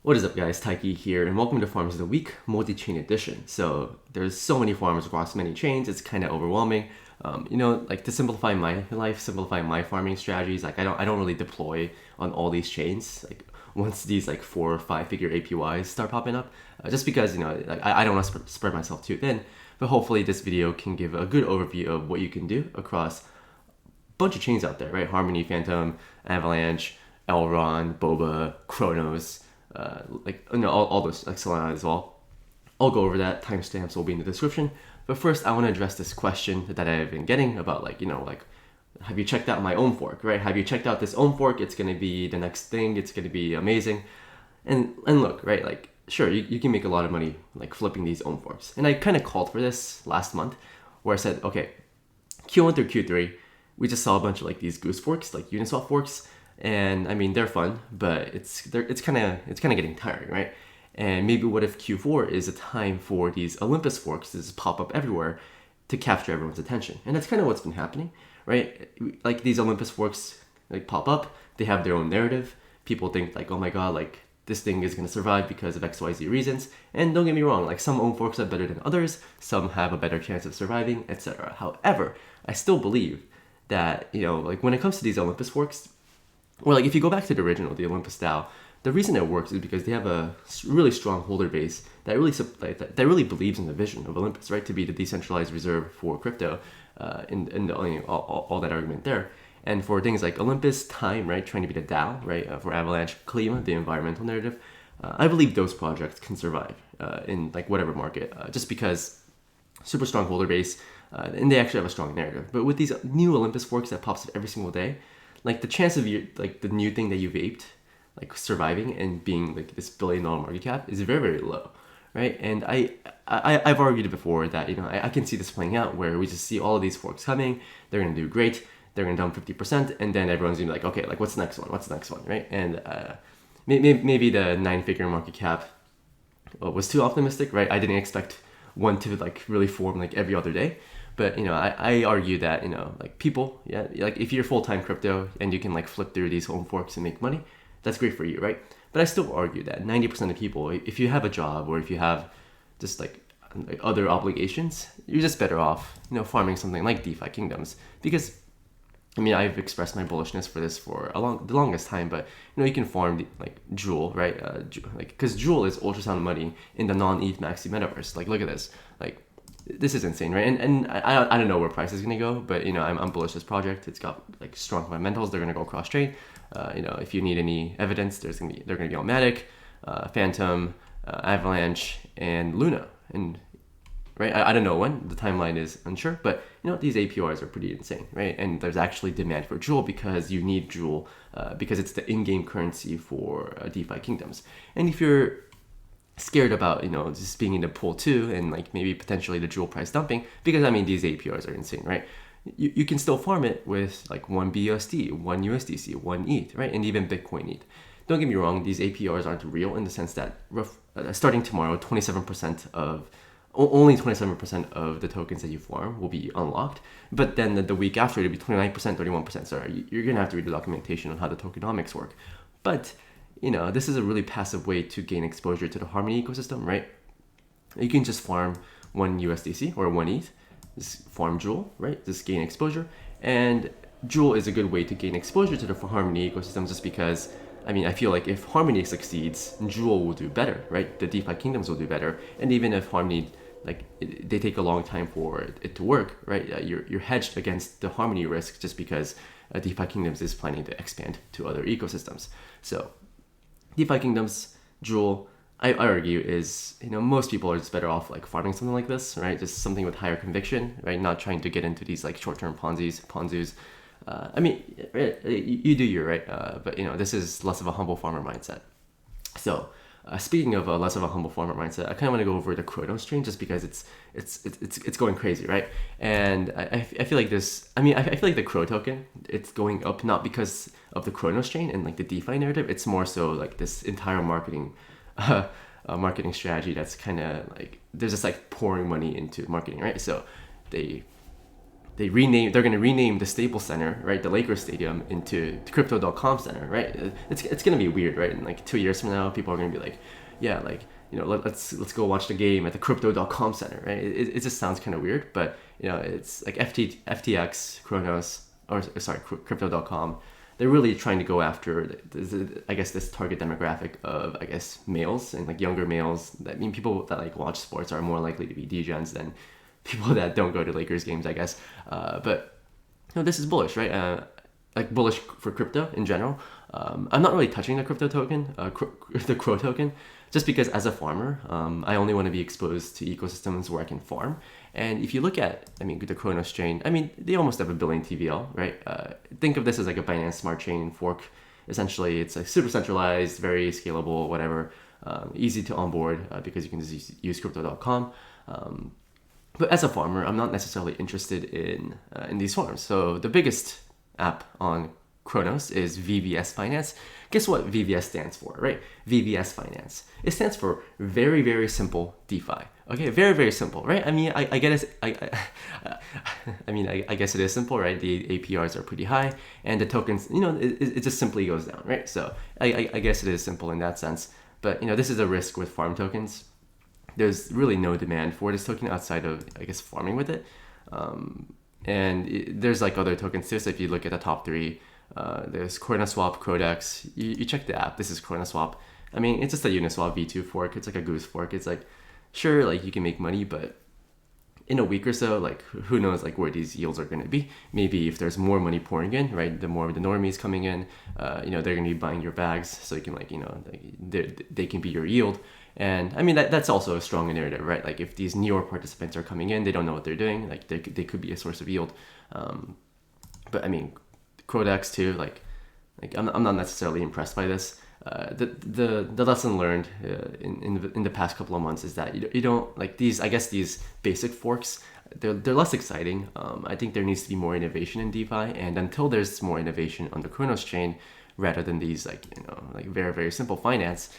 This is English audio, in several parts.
What is up, guys? Taiki here, and welcome to Farms of the Week Multichain Edition. So there's so many farms across many chains, it's kind of overwhelming. To simplify my life, simplify my farming strategies, like I don't really deploy on all these chains. Like once these like 4 or 5 figure APYs start popping up, just because I don't want to spread myself too thin. But hopefully this video can give a good overview of what you can do across a bunch of chains out there, right? Harmony, Fantom, Avalanche, Elrond, Boba, Cronos. All those, like Solana as well. I'll go over that. Timestamps will be in the description. But first, I want to address this question that I've been getting about, have you checked out my own fork, right? Have you checked out this own fork? It's going to be the next thing. It's going to be amazing. And look, right, like, sure, you can make a lot of money, like, flipping these own forks. And I kind of called for this last month, where I said, okay, Q1 through Q3, we just saw a bunch of, like, these goose forks, like Uniswap forks. And I mean, they're fun, but it's kind of getting tiring, right? And maybe what if Q4 is a time for these Olympus forks to just pop up everywhere to capture everyone's attention? And that's kind of what's been happening, right? Like these Olympus forks like pop up, they have their own narrative. People think like, oh my god, like this thing is going to survive because of XYZ reasons. And don't get me wrong, like some own forks are better than others, some have a better chance of surviving, etc. However, I still believe that, like when it comes to these Olympus forks, or like if you go back to the original, the Olympus DAO, the reason it works is because they have a really strong holder base that really believes in the vision of Olympus, right? To be the decentralized reserve for crypto, all that argument there. And for things like Olympus, Time, right, trying to be the DAO, right, for Avalanche, Klima, the environmental narrative, I believe those projects can survive in like whatever market, just because super strong holder base, and they actually have a strong narrative. But with these new Olympus forks that pops up every single day, like the chance of the new thing that you vaped, like surviving and being like this $1 billion market cap is very, very low, right? And I've argued before that, I can see this playing out where we just see all of these forks coming, they're going to do great, they're going to dump 50%, and then everyone's going to be like, okay, like what's the next one, right? And maybe the 9-figure market cap was too optimistic, right? I didn't expect one to like really form like every other day. But I argue that like people, yeah, like if you're full-time crypto and you can like flip through these home forks and make money, that's great for you, right? But I still argue that 90% of people, if you have a job or if you have just like other obligations, you're just better off farming something like DeFi Kingdoms. Because I mean, I've expressed my bullishness for this for the longest time, but you can farm like Jewel, right? Because Jewel is ultrasound money in the non-ETH maxi metaverse. Like, look at this, like. This is insane, right? And I don't know where price is gonna go, but I'm bullish this project. It's got like strong fundamentals. They're gonna go cross chain. If you need any evidence, they're gonna be on Matic, Fantom, Avalanche, and Luna. And right, I don't know when, the timeline is unsure, but these APRs are pretty insane, right? And there's actually demand for Jewel because you need Jewel because it's the in-game currency for DeFi Kingdoms. And if you're scared about just being in the pool too, and like maybe potentially the Jewel price dumping, because I mean these APRs are insane, right? You can still farm it with like 1 BUSD, 1 USDC, 1 ETH, right? And even Bitcoin ETH. Don't get me wrong, these APRs aren't real in the sense that starting tomorrow, only 27% of the tokens that you farm will be unlocked. But then the week after, it'll be 29%, 31%. Sorry, you're gonna have to read the documentation on how the tokenomics work. But this is a really passive way to gain exposure to the Harmony ecosystem, right? You can just farm 1 USDC or 1 ETH, just farm Jewel, right? Just gain exposure. And Jewel is a good way to gain exposure to the Harmony ecosystem just because, I mean, I feel like if Harmony succeeds, Jewel will do better, right? The DeFi Kingdoms will do better. And even if Harmony, they take a long time for it to work, right? You're hedged against the Harmony risk just because DeFi Kingdoms is planning to expand to other ecosystems. So DeFi Kingdoms, Jewel, I argue is, most people are just better off like farming something like this, right? Just something with higher conviction, right? Not trying to get into these like short-term Ponzus. I mean, you do you, right? But this is less of a humble farmer mindset. So speaking of less of a humble farmer mindset, I kind of want to go over the Cronos chain just because it's going crazy, right? And I feel like this. I mean, I feel like the Crow token, it's going up not because of the Cronos chain and like the DeFi narrative. It's more so like this entire marketing strategy that's kind of like they're just like pouring money into marketing, right? So they they're going to rename the Staples Center, right, the Lakers Stadium, into Crypto.com Center, right? It's going to be weird, right? And like 2 years from now, people are going to be like, yeah, like, let's go watch the game at the Crypto.com Center, right? It just sounds kind of weird, but it's like FTX, Cronos, or sorry, Crypto.com. They're really trying to go after, I guess, this target demographic of, I guess, males and like younger males. I mean, people that like watch sports are more likely to be degens than people that don't go to Lakers games, I guess. But this is bullish, right? Like bullish for crypto in general. I'm not really touching the crypto token, the CRO token, just because as a farmer, I only want to be exposed to ecosystems where I can farm. And if you look at, the Cronos chain, they almost have 1 billion TVL, right? Think of this as like a Binance Smart Chain fork. Essentially, it's like super centralized, very scalable, whatever, easy to onboard because you can just use crypto.com. But as a farmer, I'm not necessarily interested in these farms. So the biggest app on Cronos is VVS Finance. Guess what VVS stands for, right? VVS Finance. It stands for very, very simple DeFi. Okay, very, very simple, right? I guess it is simple, right? The APRs are pretty high, and the tokens, it just simply goes down, right? So I guess it is simple in that sense. But this is a risk with farm tokens. There's really no demand for this token outside of, I guess, farming with it. There's like other tokens too. So if you look at the top 3, there's Cronaswap Crodex. You check the app. This is Cronaswap. It's just a Uniswap V2 fork. It's like a goose fork. It's like, sure, like you can make money, but in a week or so, like who knows like where these yields are going to be. Maybe if there's more money pouring in, right, the more the normies coming in, they're going to be buying your bags, so you can they can be your yield. And that's also a strong narrative, right? Like if these newer participants are coming in, they don't know what they're doing, like they could be a source of yield. But Crodex too, like I'm not necessarily impressed by this. The lesson learned in the past couple of months is that you don't like these. I guess these basic forks, they're less exciting. I think there needs to be more innovation in DeFi, and until there's more innovation on the Cronos chain, rather than these like very, very simple finance,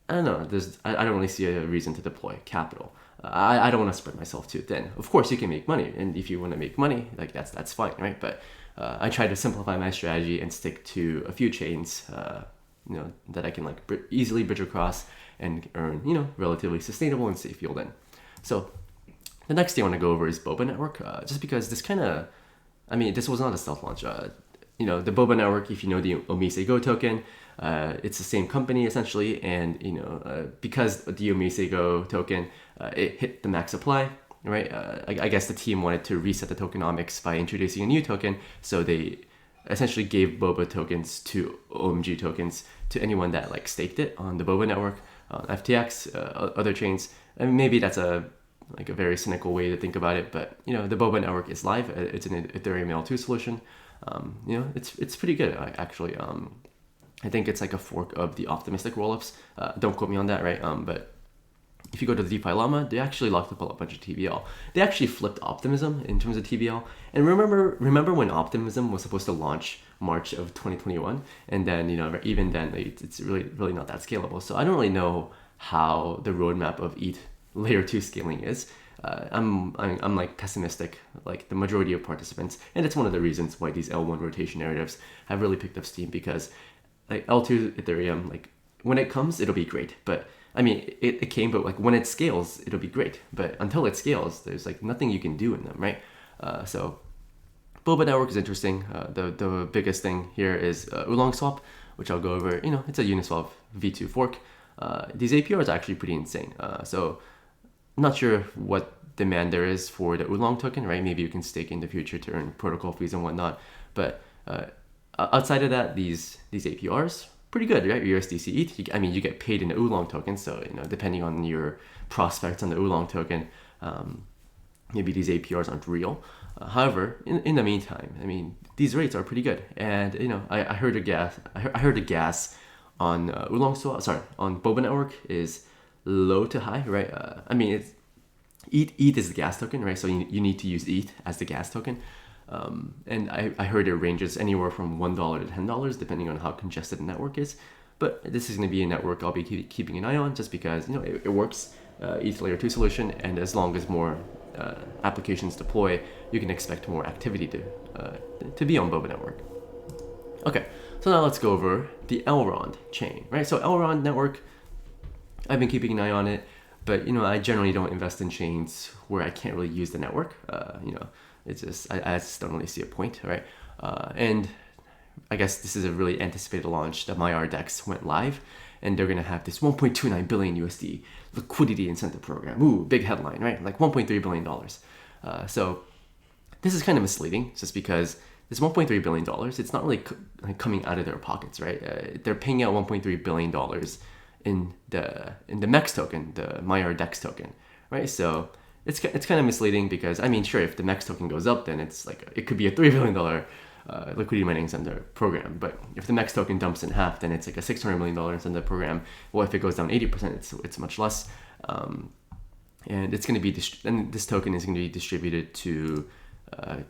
I don't know. I don't really see a reason to deploy capital. I don't want to spread myself too thin. Of course, you can make money, and if you want to make money, like that's fine, right? But I try to simplify my strategy and stick to a few chains, that I can like easily bridge across and earn, relatively sustainable and safe yield in. So the next thing I want to go over is Boba Network, just because this kind of, this was not a stealth launch. The Boba Network, if you know the Omise Go token, it's the same company essentially, and because the Omise Go token, it hit the max supply, right? I guess the team wanted to reset the tokenomics by introducing a new token, so they essentially gave Boba tokens to OMG tokens to anyone that like staked it on the Boba Network, FTX, other chains. Maybe that's a very cynical way to think about it, but the Boba Network is live. It's an Ethereum L2 solution. It's pretty good actually. I think it's like a fork of the optimistic rollups. Don't quote me on that, right? But if you go to the DeFi Llama, they actually locked up a bunch of TVL. They actually flipped Optimism in terms of TVL. And remember when Optimism was supposed to launch March of 2021, and then even then it's really not that scalable. So I don't really know how the roadmap of ETH layer 2 scaling is. I'm like pessimistic, like the majority of participants, and it's one of the reasons why these L1 rotation narratives have really picked up steam, because like L2 Ethereum, like when it comes, it'll be great, but it came, but like when it scales, it'll be great. But until it scales, there's like nothing you can do in them, right? So Boba Network is interesting. The biggest thing here is Oolongswap, which I'll go over. It's a Uniswap V2 fork. These APRs are actually pretty insane. So I'm not sure what demand there is for the Oolong token, right? Maybe you can stake in the future to earn protocol fees and whatnot. But outside of that, these APRs, pretty good, right? USDC ETH, you get paid in the Oolong token, so depending on your prospects on the Oolong token, maybe these APRs aren't real. However, in the meantime, these rates are pretty good, and I heard the gas on Oolongswap, on Boba Network is low to high, right? It's ETH is the gas token, right? So you need to use ETH as the gas token. And I heard it ranges anywhere from $1 to $10, depending on how congested the network is. But this is going to be a network I'll be keeping an eye on, just because it works, ETH layer 2 solution, and as long as more applications deploy, you can expect more activity to be on Boba Network. Okay, so now let's go over the Elrond chain, right? So Elrond network, I've been keeping an eye on it, but I generally don't invest in chains where I can't really use the network. It's just I just don't really see a point, right? And I guess this is a really anticipated launch. The Maiar DEX went live, and they're gonna have this 1.29 billion USD liquidity incentive program. Ooh, big headline, right? Like $1.3 billion. So this is kind of misleading, just because this $1.3 billion, it's not really coming out of their pockets, right? They're paying out $1.3 billion in the MEX token, the Maiar DEX token, right? So it's kind of misleading, because sure, if the MEX token goes up, then it's like it could be a $3 billion liquidity mining incentive program. But if the MEX token dumps in half, then it's like a $600 million incentive program. Well, if it goes down 80%, it's much less. And it's going to be and this token is going to be distributed to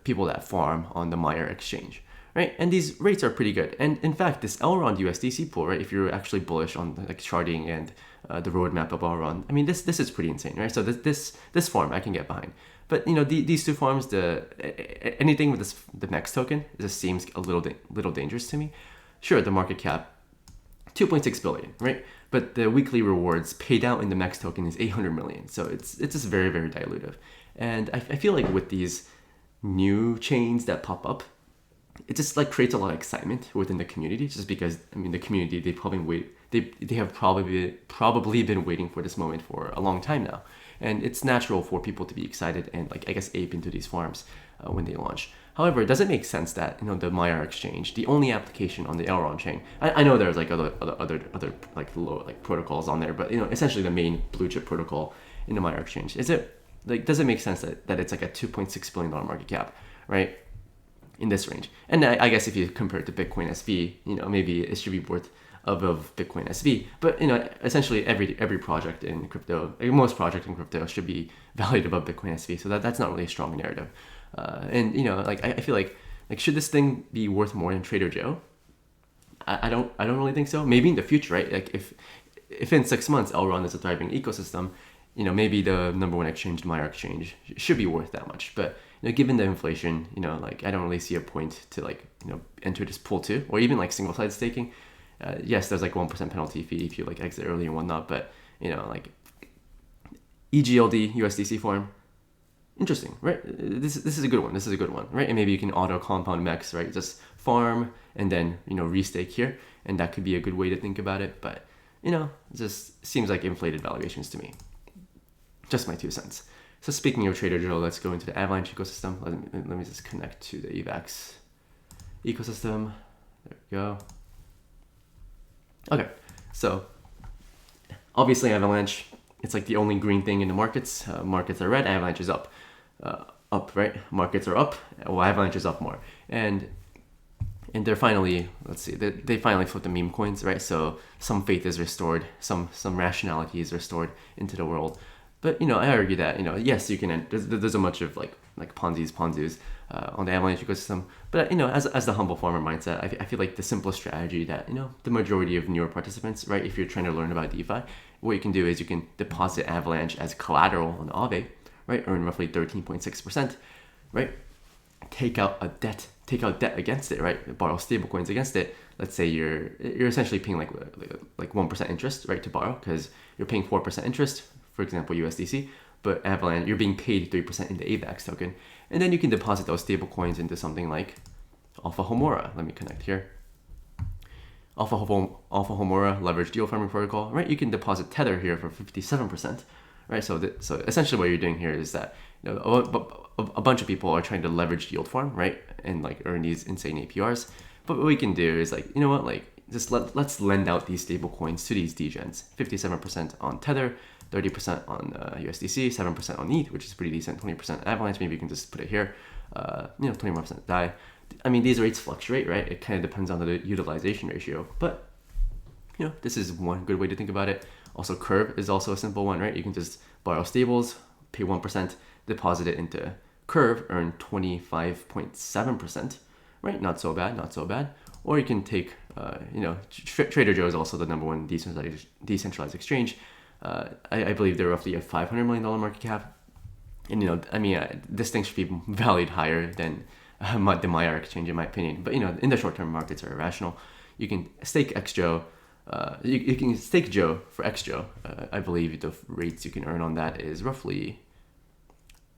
people that farm on the Maiar exchange, right? And these rates are pretty good. And in fact, this Elrond USDC pool, right? If you're actually bullish on like charting and the roadmap of Elrond, this is pretty insane, right? So this farm I can get behind. But these two farms, anything with the MEX token, just seems a little dangerous to me. Sure, the market cap 2.6 billion, right? But the weekly rewards paid out in the MEX token is 800 million. So it's just very, very dilutive. And I feel like with these new chains that pop up, it just like creates a lot of excitement within the community, just because the community, they have probably been waiting for this moment for a long time now. And it's natural for people to be excited and ape into these farms when they launch. However, it doesn't make sense that the Maiar exchange, the only application on the Elrond chain. I know there's other low protocols on there, but essentially the main blue chip protocol in the Maiar exchange, does it make sense that it's like a $2.6 billion market cap, right? In this range. And I guess if you compare it to Bitcoin SV, maybe it should be worth above Bitcoin SV. But essentially every project in crypto, most projects in crypto should be valued above Bitcoin SV. So that's not really a strong narrative. And I feel like should this thing be worth more than Trader Joe? I don't really think so. Maybe in the future, right? Like if in 6 months Elrond is a thriving ecosystem, maybe the number one exchange, Maiar exchange, should be worth that much. But given the inflation, I don't really see a point to enter this pool too, or even single-sided staking. Yes, there's 1% penalty fee if you exit early and whatnot, but EGLD USDC farm, interesting, right? This is a good one. This is a good one, right? And maybe you can auto compound MEX, right? Just farm and then restake here, and that could be a good way to think about it. But it just seems like inflated valuations to me. Just my 2 cents. So speaking of Trader Joe, let's go into the Avalanche ecosystem. Let me just connect to the AVAX ecosystem. There we go. Okay, so obviously Avalanche, it's the only green thing in the markets. Markets are red, Avalanche is up. Right? Markets are up, well, Avalanche is up more. And they're finally, they finally flipped the meme coins, right? So some faith is restored, some rationality is restored into the world. But I argue that yes, you can. There's a bunch of Ponzi's on the Avalanche ecosystem. But as the humble farmer mindset, I feel like the simplest strategy that the majority of newer participants, right? If you're trying to learn about DeFi, what you can do is you can deposit Avalanche as collateral on Aave, right? Earn roughly 13.6%, right? Take out debt against it, right? Borrow stablecoins against it. Let's say you're essentially paying like 1% interest, right, to borrow, because you're paying 4% interest, for example, USDC, but Avalanche, you're being paid 3% in the AVAX token. And then you can deposit those stable coins into something like Alpha Homura. Let me connect here. Alpha Homura leveraged yield farming protocol, right? You can deposit Tether here for 57%, right? So essentially what you're doing here is that a bunch of people are trying to leverage yield farm, right? And earn these insane APRs. But what we can do is just let's lend out these stable coins to these degens. 57% on Tether, 30% on USDC, 7% on ETH, which is pretty decent, 20% Avalanche. Maybe you can just put it here, 21% DAI. These rates fluctuate, right? It kind of depends on the utilization ratio. But, this is one good way to think about it. Also, Curve is also a simple one, right? You can just borrow stables, pay 1%, deposit it into Curve, earn 25.7%, right? Not so bad. Or you can take, Trader Joe is also the number one decentralized exchange. I believe they're roughly a $500 million market cap. And I mean, this thing should be valued higher than the Maiar exchange, in my opinion. But in the short term, markets are irrational. You can stake XJO. You can stake Joe for XJO. I believe the rates you can earn on that is roughly.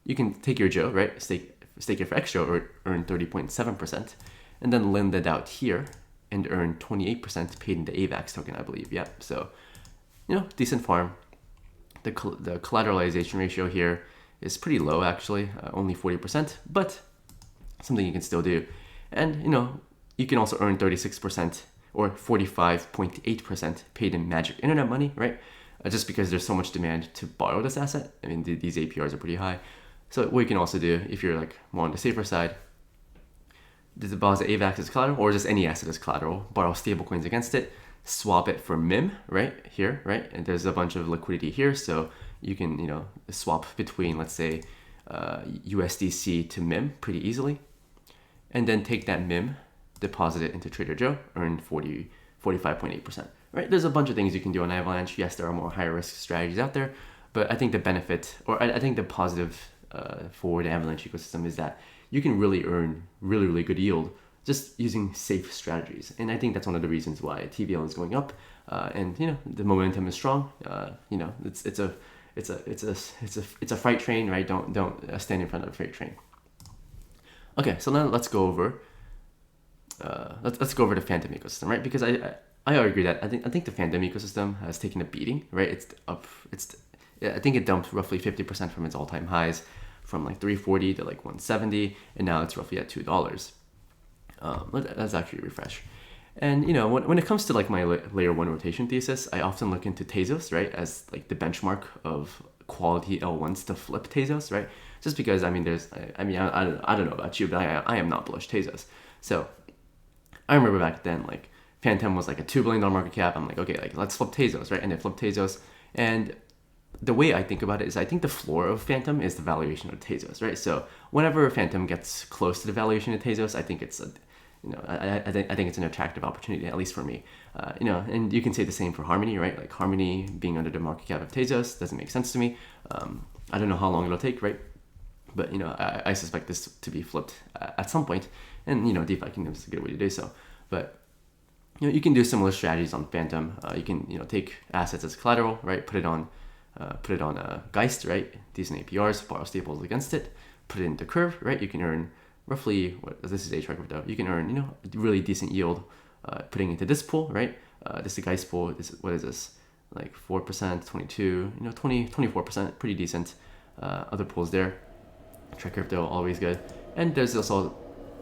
You can take your Joe, right? Stake it for XJO, or earn 30.7%, and then lend it out here and earn 28% paid in the AVAX token, I believe. Yeah. So, decent farm. The collateralization ratio here is pretty low, actually, only 40%, but something you can still do. And, you can also earn 36% or 45.8% paid in magic internet money, right? Just because there's so much demand to borrow this asset. I mean, these APRs are pretty high. So what you can also do, if you're like more on the safer side, deposit AVAX as collateral, or just any asset as collateral, borrow stablecoins against it, swap it for MIM, right here, right? And there's a bunch of liquidity here, so you can, swap between, let's say, USDC to MIM pretty easily, and then take that MIM, deposit it into Trader Joe, earn 45.8%, right? There's a bunch of things you can do on Avalanche. Yes, there are more higher risk strategies out there, but I think the benefit, or I think the positive for the Avalanche ecosystem is that you can really earn really good yield just using safe strategies. And I think that's one of the reasons why TVL is going up, and the momentum is strong. It's a freight train, right? Don't stand in front of a freight train. Okay, so now let's go over let's go over the Fantom ecosystem, right? Because I argue that I think the Fantom ecosystem has taken a beating, right? I think it dumped roughly 50% from its all-time highs, from like 340 to like 170, and now it's roughly at $2. Let's actually refresh. And when it comes to like my layer 1 rotation thesis, I often look into Tezos, right, as like the benchmark of quality L1s to flip Tezos, right? Just because I don't know about you, but I am not bullish Tezos. So I remember back then, like Fantom was like a $2 billion market cap. I'm like, okay, like let's flip Tezos, right? And they flipped Tezos. And the way I think about it is I think the floor of Fantom is the valuation of Tezos, right? So whenever Fantom gets close to the valuation of Tezos, I think it's I think it's an attractive opportunity, at least for me. And you can say the same for Harmony, right? Like Harmony being under the market cap of Tezos doesn't make sense to me. I don't know how long it'll take, right? But I suspect this to be flipped at some point, and DeFi Kingdoms is a good way to do so. But you can do similar strategies on Fantom. You can take assets as collateral, right? Put it on Geist, right? Decent APRs, borrow staples against it, put it into Curve, right? You can earn roughly, this is HREC crypto, you can earn, really decent yield putting into this pool, right? This is a Geist pool. What is this? Like 4%, 22, 24%, pretty decent. Other pools there. Track crypto, always good. And there's also,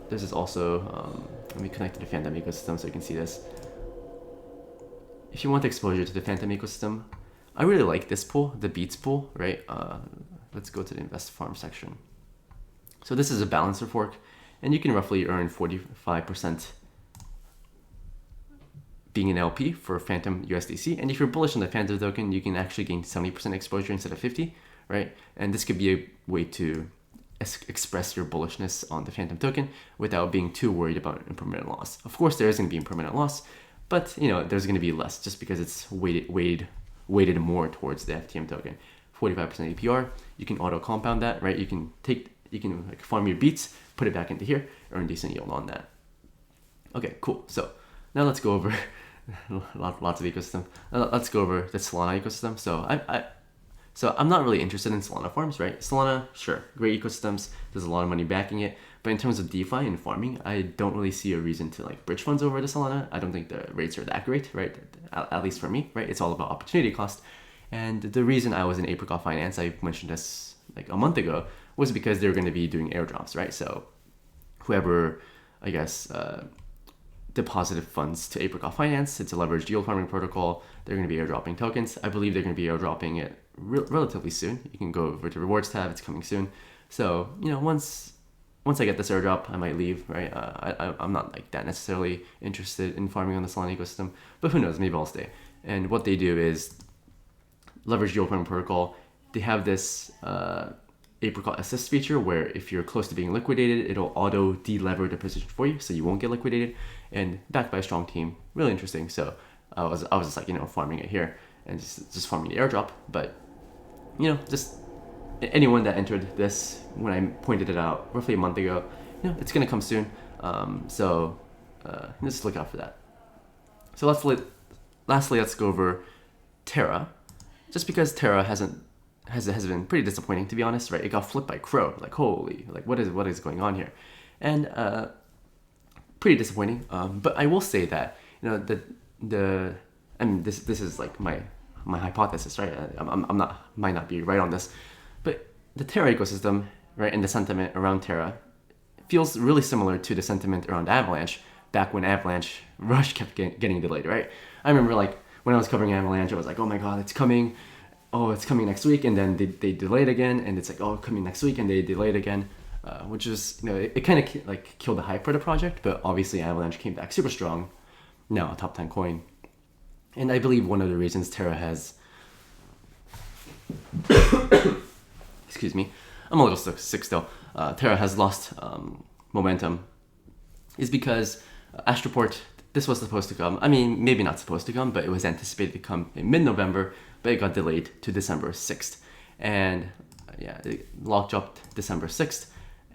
let me connect to the Fantom ecosystem so you can see this. If you want exposure to the Fantom ecosystem, I really like this pool, the Beats pool, right? Let's go to the Invest Farm section. So this is a balancer fork, and you can roughly earn 45% being an LP for Fantom USDC. And if you're bullish on the Fantom token, you can actually gain 70% exposure instead of 50, right? And this could be a way to express your bullishness on the Fantom token without being too worried about impermanent loss. Of course, there is going to be impermanent loss, but there's going to be less just because it's weighted more towards the FTM token. 45% APR. You can auto compound that, right? You can like farm your beats, put it back into here, earn decent yield on that. Okay, cool. So now let's go over lots of ecosystem. Let's go over the Solana ecosystem. So I'm not really interested in Solana farms, right? Solana, sure, great ecosystems. There's a lot of money backing it. But in terms of DeFi and farming, I don't really see a reason to like bridge funds over to Solana. I don't think the rates are that great, right? At least for me, right? It's all about opportunity cost. And the reason I was in Apricot Finance, I mentioned this like a month ago, was because they're going to be doing airdrops, right? So whoever, I guess, deposited funds to Apricot Finance, it's a leveraged yield farming protocol. They're going to be airdropping tokens. I believe they're going to be airdropping it relatively soon. You can go over to rewards tab. It's coming soon. So once I get this airdrop, I might leave, right? I'm not like that necessarily interested in farming on the Solana ecosystem, but who knows? Maybe I'll stay. And what they do is leveraged yield farming protocol. They have this Apricot assist feature where if you're close to being liquidated, it'll auto de-lever the position for you, so you won't get liquidated. And backed by a strong team, really interesting. So I was just like farming it here and just farming the airdrop, but just anyone that entered this when I pointed it out roughly a month ago, it's gonna come soon. So just look out for that. So lastly, let's go over Terra. Just because Terra has been pretty disappointing, to be honest, right? It got flipped by Crow. Like, holy, like what is going on here? And pretty disappointing. But I will say that this is like my hypothesis, right? Might not be right on this, but the Terra ecosystem, right, and the sentiment around Terra feels really similar to the sentiment around Avalanche back when Avalanche Rush kept getting delayed, right? I remember like when I was covering Avalanche, I was like, oh my god, it's coming. Oh, it's coming next week, and then they delayed again, and it's like, oh, coming next week, and they delayed again, which is, it kind of like killed the hype for the project, but obviously Avalanche came back super strong, now a top 10 coin. And I believe one of the reasons Terra has, excuse me, I'm a little sick still, Terra has lost momentum is because Astroport, this was supposed to come, I mean, maybe not supposed to come, but it was anticipated to come in mid-November, but it got delayed to December 6th. And it lock dropped December 6th,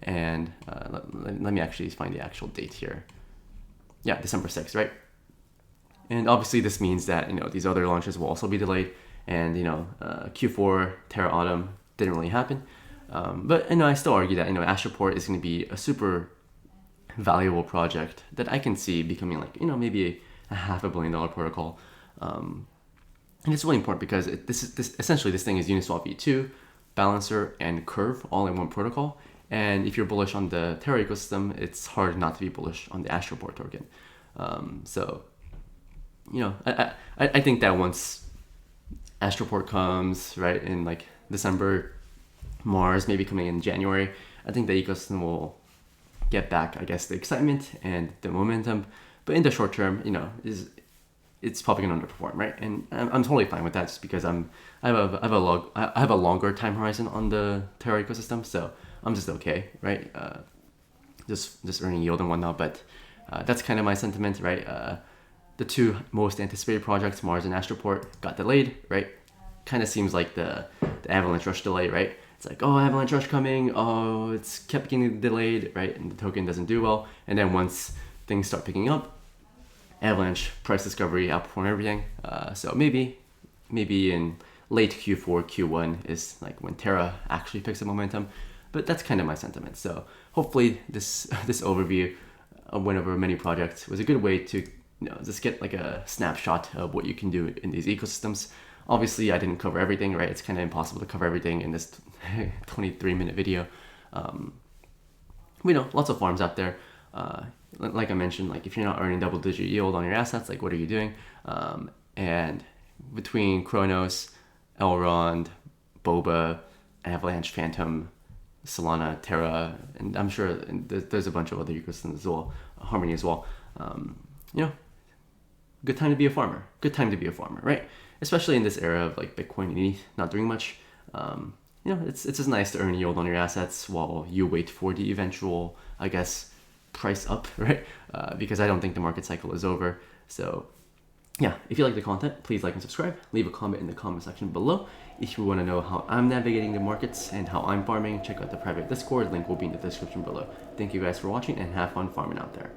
and let me actually find the actual date here. Yeah, December 6th, right? And obviously this means that, these other launches will also be delayed, and, Q4 Terra Autumn didn't really happen. But I still argue that, Astroport is going to be a super valuable project that I can see becoming like, maybe a $500 million protocol. And it's really important because essentially this thing is Uniswap v2, Balancer, and Curve all in one protocol. And if you're bullish on the Terra ecosystem, it's hard not to be bullish on the Astroport token. So I think that once Astroport comes, right, in like December, Mars maybe coming in January, I think the ecosystem will get back, I guess, the excitement and the momentum. But in the short term, it's probably going to underperform, right? And I'm totally fine with that, just because I have a longer time horizon on the Terra ecosystem, so I'm just okay, right? Just earning yield and whatnot. But that's kind of my sentiment, right? The two most anticipated projects, Mars and Astroport, got delayed, right? Kind of seems like the Avalanche Rush delay, right? It's like, oh, Avalanche Rush coming, oh, it's kept getting delayed, right? And the token doesn't do well. And then once things start picking up, Avalanche price discovery outperform everything. So maybe in late Q4, Q1 is like when Terra actually picks up momentum. But that's kind of my sentiment. So hopefully this overview of one of our many projects was a good way to just get like a snapshot of what you can do in these ecosystems. Obviously, I didn't cover everything, right? It's kind of impossible to cover everything in this 23-minute video. We know lots of farms out there. Like I mentioned, like if you're not earning double-digit yield on your assets, like what are you doing? And between Cronos, Elrond, Boba, Avalanche, Fantom, Solana, Terra, and I'm sure there's a bunch of other ecosystems as well, Harmony as well. Good time to be a farmer. Good time to be a farmer, right? Especially in this era of like Bitcoin and ETH not doing much. It's just nice to earn yield on your assets while you wait for the eventual, I guess, price up, right? Because I don't think the market cycle is over. So yeah, if you like the content, please like and subscribe. Leave a comment in the comment section below. If you want to know how I'm navigating the markets and how I'm farming, check out the private Discord. Link will be in the description below. Thank you guys for watching, and have fun farming out there.